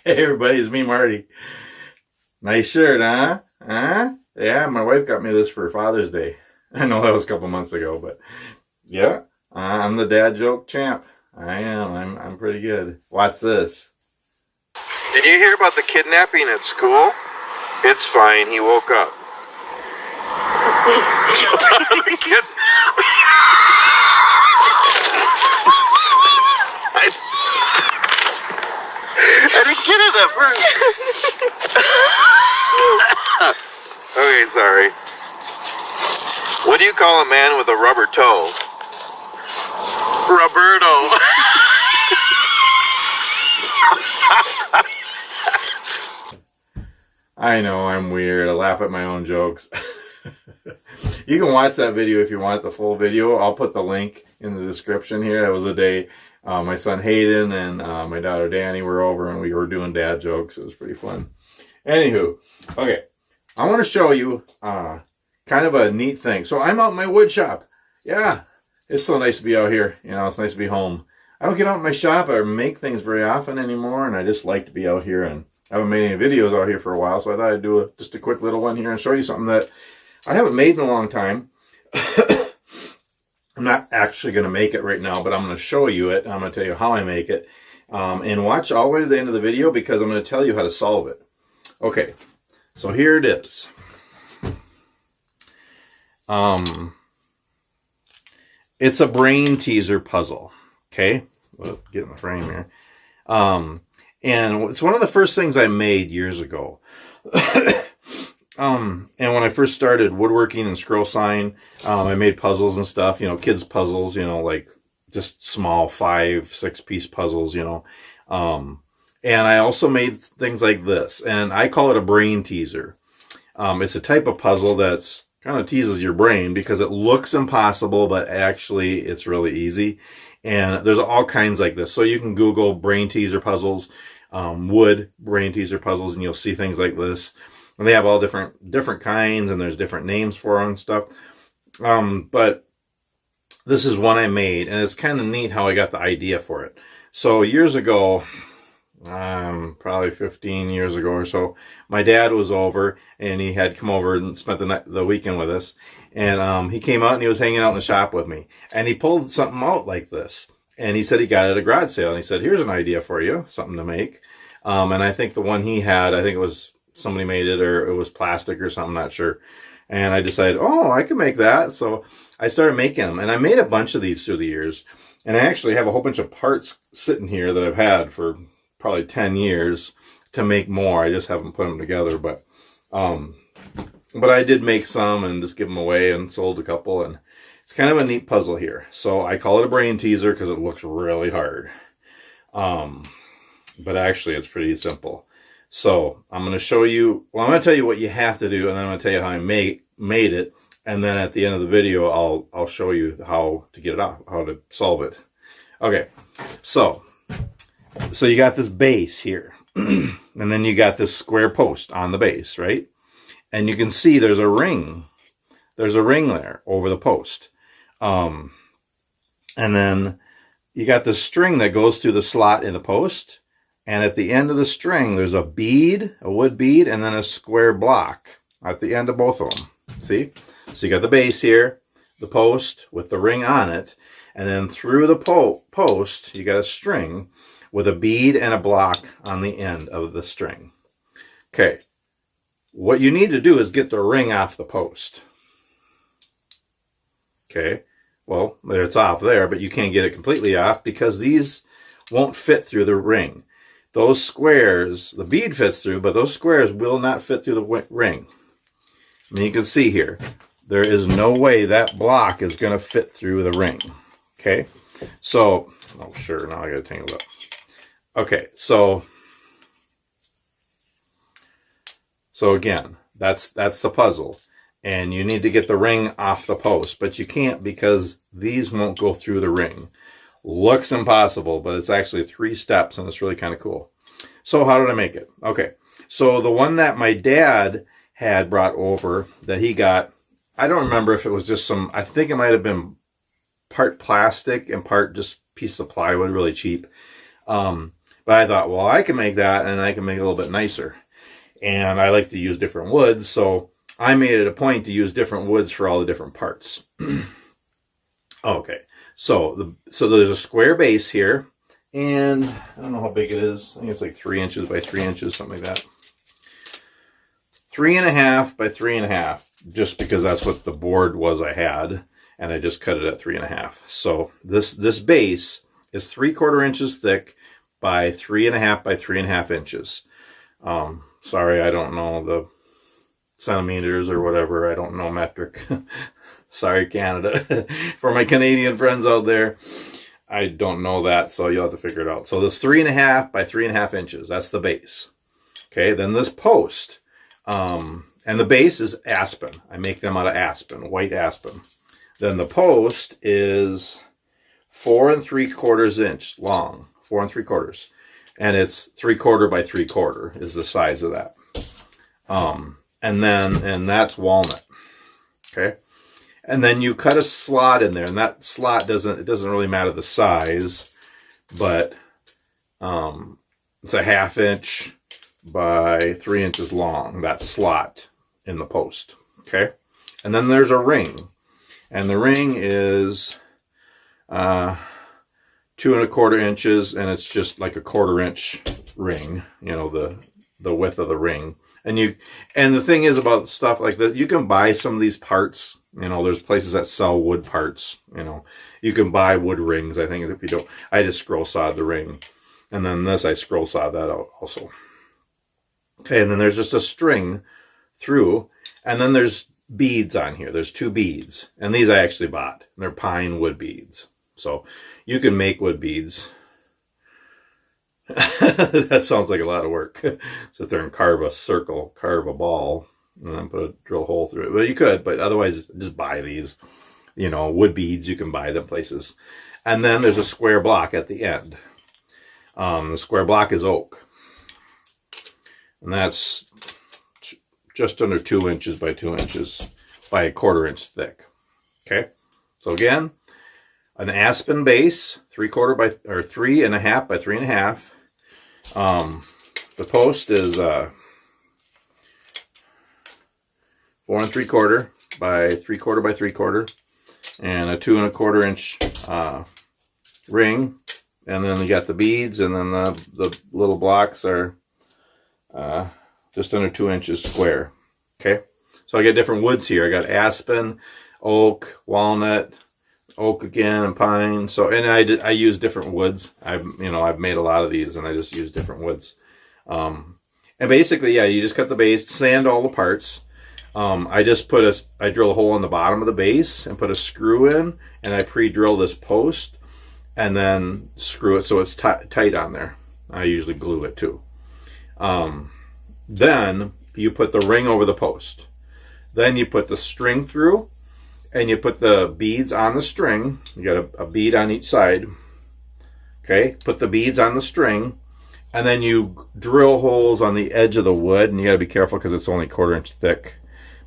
Hey everybody, it's me, Marty. Nice shirt, huh? Huh? Yeah, my wife got me this for Father's Day. I know that was a couple months ago, but yeah, I'm the dad joke champ. I am. I'm pretty good. Watch this. Did you hear about the kidnapping at school? It's fine, he woke up. I didn't get it at first. Okay, sorry. What do you call a man with a rubber toe? Roberto. I know I'm weird. I laugh at my own jokes. You can watch that video if you want the full video. I'll put the link in the description here. That was the day my son Hayden and my daughter Danny were over and we were doing dad jokes. It was pretty fun. Anywho, okay. I want to show you kind of a neat thing. So I'm out in my wood shop. Yeah, it's so nice to be out here. You know, it's nice to be home. I don't get out in my shop or make things very often anymore, and I just like to be out here. And I haven't made any videos out here for a while, so I thought I'd do just a quick little one here and show you something that I haven't made in a long time. I'm not actually going to make it right now, but I'm going to show you it. I'm going to tell you how I make it. And watch all the way to the end of the video because I'm going to tell you how to solve it. Okay, so here it is. It's a brain teaser puzzle. Okay, well, get in the frame here. And it's one of the first things I made years ago. And when I first started woodworking and scroll sign, I made puzzles and stuff, you know, kids puzzles, you know, like just small 5-6 piece puzzles, you know. And I also made things like this, and I call it a brain teaser. It's a type of puzzle that's kind of teases your brain because it looks impossible, but actually it's really easy. And there's all kinds like this. So you can Google brain teaser puzzles, wood brain teaser puzzles, and you'll see things like this. And they have all different kinds, and there's different names for them and stuff. But this is one I made, and it's kind of neat how I got the idea for it. So years ago, probably 15 years ago or so, my dad was over, and he had come over and spent the weekend with us. And he came out, and he was hanging out in the shop with me. And he pulled something out like this. And he said he got it at a garage sale. And he said, here's an idea for you, something to make. And I think the one he had, I think it was somebody made it, or it was plastic or something, not sure. And I decided, oh, I can make that. So I started making them. And I made a bunch of these through the years. And I actually have a whole bunch of parts sitting here that I've had for probably 10 years to make more. I just haven't put them together. But I did make some and just give them away and sold a couple. And it's kind of a neat puzzle here. So I call it a brain teaser because it looks really hard. But actually, it's pretty simple. So I'm going to show you, well, I'm going to tell you what you have to do, and then I'm going to tell you how I made it. And then at the end of the video, I'll show you how to get it off, how to solve it. Okay, so you got this base here, and then you got this square post on the base, right? And you can see there's a ring. There's a ring there over the post. And then you got the string that goes through the slot in the post. And at the end of the string, there's a bead, a wood bead, and then a square block at the end of both of them. See? So you got the base here, the post with the ring on it, and then through the post, you got a string with a bead and a block on the end of the string. Okay. What you need to do is get the ring off the post. Okay. Well, it's off there, but you can't get it completely off because these won't fit through the ring. Those squares, the bead fits through, but those squares will not fit through the ring. And you can see here, there is no way that block is going to fit through the ring. Okay, so, oh sure, now I got to tangle up. Okay, so again, that's the puzzle. And you need to get the ring off the post, but you can't because these won't go through the ring. Looks impossible, but it's actually 3 steps, and it's really kind of cool. So how did I make it? Okay, so the one that my dad had brought over that he got, I don't remember if it was just some, I think it might have been part plastic and part just piece of plywood, really cheap. But But I thought, well, I can make that and I can make it a little bit nicer. And I like to use different woods, so I made it a point to use different woods for all the different parts. Okay, so there's a square base here, and I don't know how big it is. I think it's like 3 inches by 3 inches, something like that. 3.5 by 3.5, just because that's what the board was I had, and I just cut it at 3.5. So this base is 3/4 inches thick by 3.5 by 3.5 inches. Sorry, I don't know the centimeters or whatever. I don't know metric. Sorry, Canada. For my Canadian friends out there, I don't know that, so you'll have to figure it out. So this 3.5 by 3.5 inches, that's the base. Okay, then this post, and the base is aspen. I make them out of aspen, white aspen. Then the post is 4 3/4 inch long, 4 3/4. And it's 3/4 by 3/4 is the size of that. And that's walnut. Okay. And then you cut a slot in there, and that slot doesn't really matter the size, but it's a 1/2 inch by 3 inches long, that slot in the post. Okay. And then there's a ring, and the ring is 2 1/4 inches, and it's just like a 1/4 inch ring, you know, the width of the ring. And the thing is about stuff like that, you can buy some of these parts, you know, there's places that sell wood parts, you know, you can buy wood rings. I think if you don't, I just scroll sawed the ring, and then this, I scroll sawed that out also. Okay. And then there's just a string through, and then there's beads on here. There's 2 beads, and these I actually bought. They're pine wood beads. So you can make wood beads. That sounds like a lot of work. Sit there and carve a circle, carve a ball, and then put a drill hole through it. Well, you could, but otherwise just buy these. You know, wood beads, you can buy them places. And then there's a square block at the end. The square block is oak. And that's just under 2 inches by 2 inches by 1/4 inch thick. Okay. So again, an aspen base, 3/4 by, or 3.5 by 3.5. The post is 4 3/4 by 3/4 by 3/4, and a 2 1/4 inch ring. And then you got the beads, and then the little blocks are just under 2 inches square. Okay, so I got different woods here. I got aspen, oak, walnut, oak again, and pine. So, and I use different woods. I've made a lot of these, and I just use different woods. And basically, yeah, you just cut the base, sand all the parts. I drill a hole in the bottom of the base and put a screw in, and I pre-drill this post, and then screw it so it's tight on there. I usually glue it too. Then you put the ring over the post. Then you put the string through, and you put the beads on the string. You got a bead on each side. Okay, put the beads on the string, and then you drill holes on the edge of the wood, and you got to be careful because it's only 1/4 inch thick.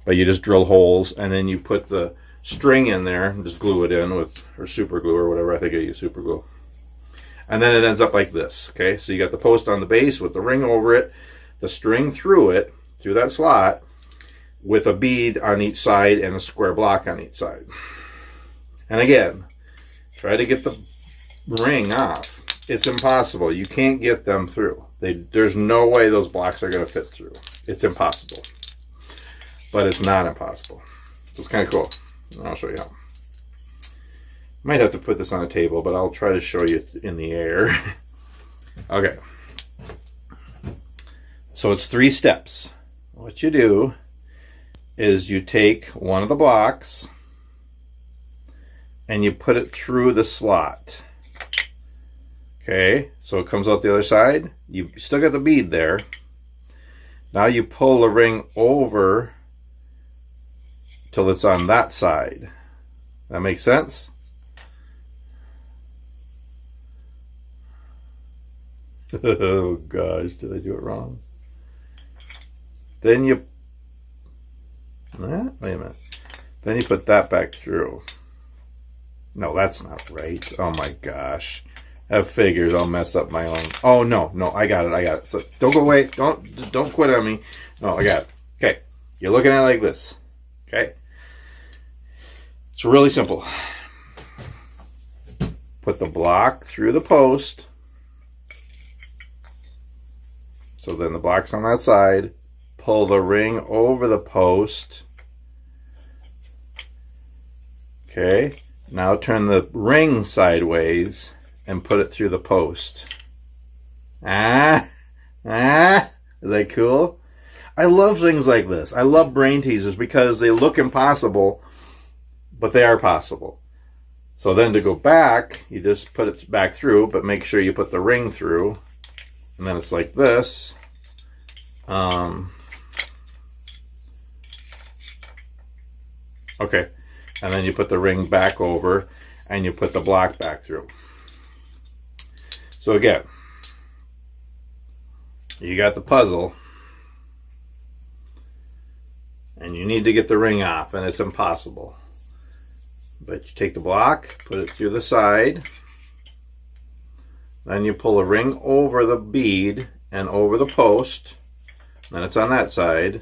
But you just drill holes, and then you put the string in there and just glue it in or super glue or whatever. I think I use super glue. And then it ends up like this. Okay, so you got the post on the base with the ring over it, the string through that slot, with a bead on each side and a square block on each side. And again, try to get the ring off. It's impossible. You can't get them through. There's no way those blocks are going to fit through. It's impossible. But it's not impossible. So it's kind of cool. I'll show you how. Might have to put this on a table, but I'll try to show you in the air. Okay. So it's 3 steps. What you do is you take one of the blocks and you put it through the slot. Okay, so it comes out the other side. You still got the bead there. Now you pull the ring over till it's on that side. That makes sense? Oh gosh, did I do it wrong? Then you, wait a minute. Then you put that back through. No, that's not right. Oh my gosh. That figures. I'll mess up my own. Oh, no, I got it. So don't go away. Don't quit on me. No, I got it. Okay, you're looking at it like this. Okay, it's really simple. Put the block through the post. So then the block's on that side. Pull the ring over the post. Okay, now turn the ring sideways and put it through the post. Is that cool? I love things like this. I love brain teasers because they look impossible, but they are possible. So then to go back, you just put it back through, but make sure you put the ring through. And then it's like this. Okay. And then you put the ring back over and you put the block back through. So again, you got the puzzle and you need to get the ring off, and it's impossible. But you take the block, put it through the side, then you pull the ring over the bead and over the post, then it's on that side,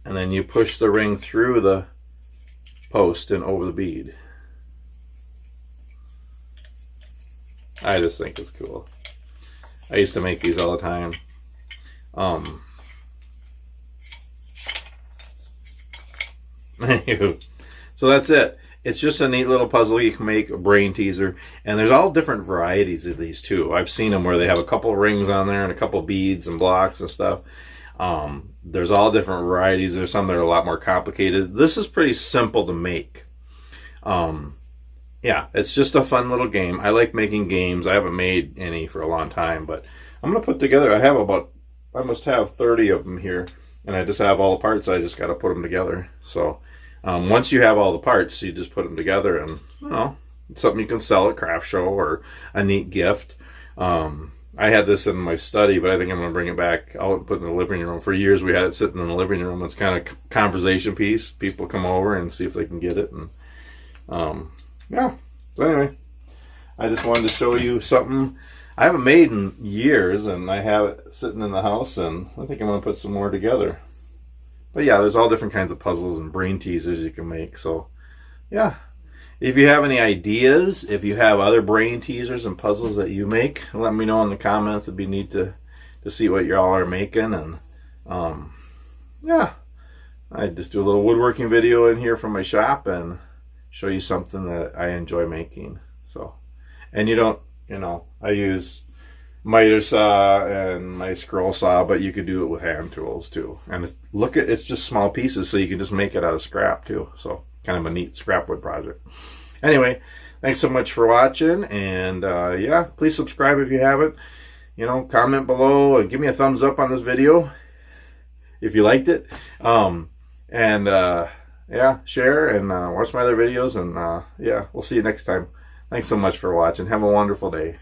and then you push the ring through the post and over the bead. I just think it's cool. I used to make these all the time. So that's it. It's just a neat little puzzle you can make, a brain teaser. And there's all different varieties of these too. I've seen them where they have a couple of rings on there and a couple of beads and blocks and stuff. There's all different varieties. There's some that are a lot more complicated. This is pretty simple to make. Yeah, it's just a fun little game. I like making games. I haven't made any for a long time, but I'm going to put together, I must have 30 of them here. And I just have all the parts. I just got to put them together. So once you have all the parts, you just put them together, and it's something you can sell at craft show or a neat gift. I had this in my study, but I think I'm going to bring it back. I'll put it in the living room. For years, we had it sitting in the living room. It's kind of a conversation piece. People come over and see if they can get it. And yeah. So anyway, I just wanted to show you something I haven't made in years, and I have it sitting in the house, and I think I'm going to put some more together. But yeah, there's all different kinds of puzzles and brain teasers you can make. So yeah, if you have any ideas, if you have other brain teasers and puzzles that you make, let me know in the comments. It'd be neat to see what y'all are making. And yeah, I just do a little woodworking video in here from my shop and show you something that I enjoy making. So, and I use miter saw and my scroll saw, but you could do it with hand tools too. And it's just small pieces, so you can just make it out of scrap too. So kind of a neat scrap wood project. Anyway, thanks so much for watching, and yeah, please subscribe if you haven't. Comment below and give me a thumbs up on this video if you liked it. Yeah, share and watch my other videos, and yeah, we'll see you next time. Thanks so much for watching. Have a wonderful day.